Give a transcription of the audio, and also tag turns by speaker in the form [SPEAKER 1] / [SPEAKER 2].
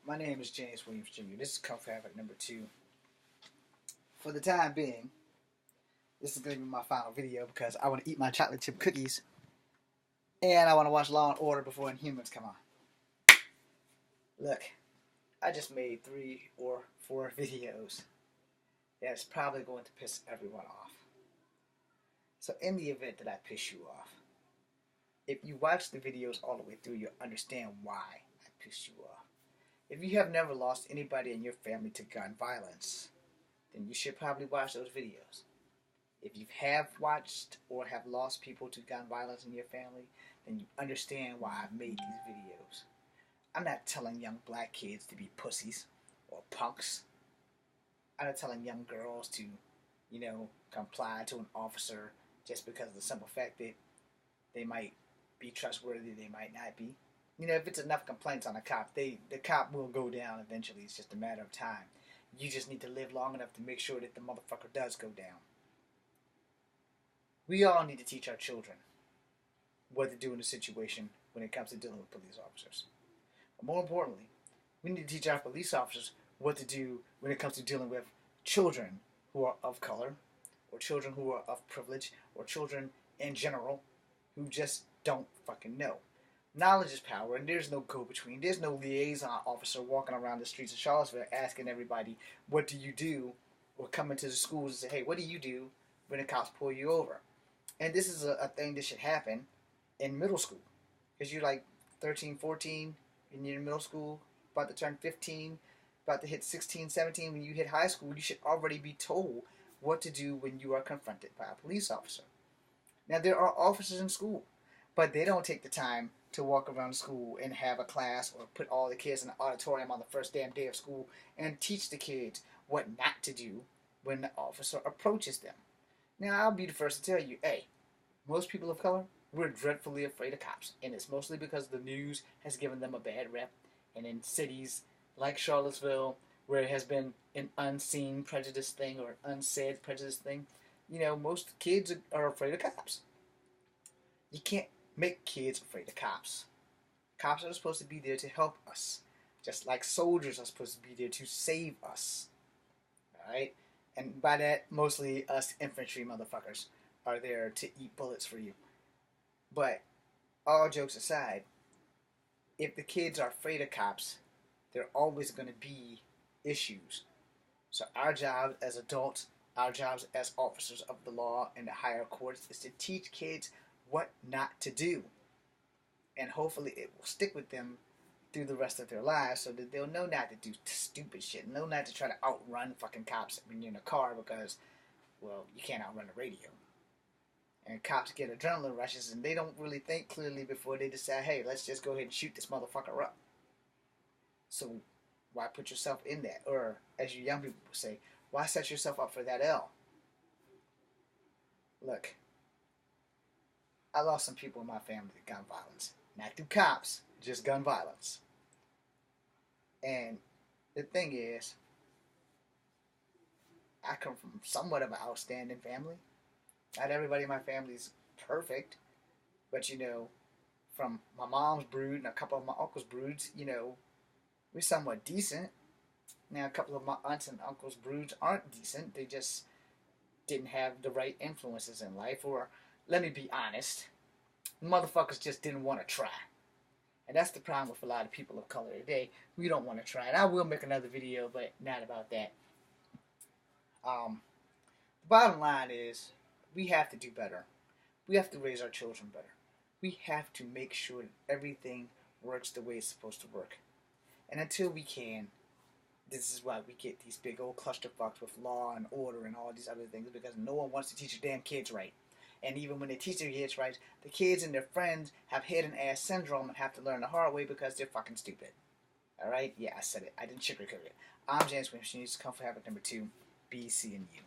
[SPEAKER 1] My name is James Williams Jr. This is Kung Fu Havoc number 2. For the time being, this is going to be my final video because I want to eat my chocolate chip cookies and I want to watch Law and Order before Inhumans come on. Look, I just made 3 or 4 videos that's probably going to piss everyone off. So in the event that I piss you off, if you watch the videos all the way through, you'll understand why I pissed you off. If you have never lost anybody in your family to gun violence, then you should probably watch those videos. If you have watched or have lost people to gun violence in your family, then you understand why I've made these videos. I'm not telling young black kids to be pussies or punks. I'm not telling young girls to, comply to an officer just because of the simple fact that they might be trustworthy, they might not be. If it's enough complaints on a cop, the cop will go down eventually. It's just a matter of time. You just need to live long enough to make sure that the motherfucker does go down. We all need to teach our children what to do in a situation when it comes to dealing with police officers. But more importantly, we need to teach our police officers what to do when it comes to dealing with children who are of color, or children who are of privilege, or children in general who just don't fucking know. Knowledge is power, and there's no go-between. There's no liaison officer walking around the streets of Charlottesville asking everybody, what do you do? Or coming to the schools and say, hey, what do you do when the cops pull you over? And this is a thing that should happen in middle school. Because you're like 13, 14, and you're in middle school, about to turn 15, about to hit 16, 17. When you hit high school, you should already be told what to do when you are confronted by a police officer. Now, there are officers in school, but they don't take the time to walk around school and have a class or put all the kids in the auditorium on the first damn day of school and teach the kids what not to do when the officer approaches them. Now, I'll be the first to tell you, hey, most people of color, we're dreadfully afraid of cops. And it's mostly because the news has given them a bad rep. And in cities like Charlottesville, where it has been an unseen prejudice thing or an unsaid prejudice thing, most kids are afraid of cops. You can't make kids afraid of cops. Cops are supposed to be there to help us, just like soldiers are supposed to be there to save us. Alright? And by that, mostly us infantry motherfuckers are there to eat bullets for you. But, all jokes aside, if the kids are afraid of cops, there are always going to be issues. So our job as adults, our jobs as officers of the law in the higher courts is to teach kids what not to do. And hopefully it will stick with them through the rest of their lives so that they'll know not to do stupid shit. Know not to try to outrun fucking cops when you're in a car because, well, you can't outrun a radio. And cops get adrenaline rushes and they don't really think clearly before they decide, hey, let's just go ahead and shoot this motherfucker up. So why put yourself in that? Or, as you young people say, why set yourself up for that L? Look, I lost some people in my family to gun violence. Not through cops, just gun violence. And the thing is, I come from somewhat of an outstanding family. Not everybody in my family is perfect. But, from my mom's brood and a couple of my uncle's broods, we're somewhat decent. Now, a couple of my aunts and uncles' broods aren't decent. They just didn't have the right influences in life. Or, let me be honest, motherfuckers just didn't want to try. And that's the problem with a lot of people of color today. We don't want to try. And I will make another video, but not about that. The bottom line is, we have to do better. We have to raise our children better. We have to make sure that everything works the way it's supposed to work. And until we can, this is why we get these big old clusterfucks with law and order and all these other things, because no one wants to teach their damn kids right. And even when they teach their kids right, the kids and their friends have head and ass syndrome and have to learn the hard way because they're fucking stupid. Alright? Yeah, I said it. I didn't sugarcoat it. I'm James Williams. Kung Fu Havoc number 2. Be seeing you.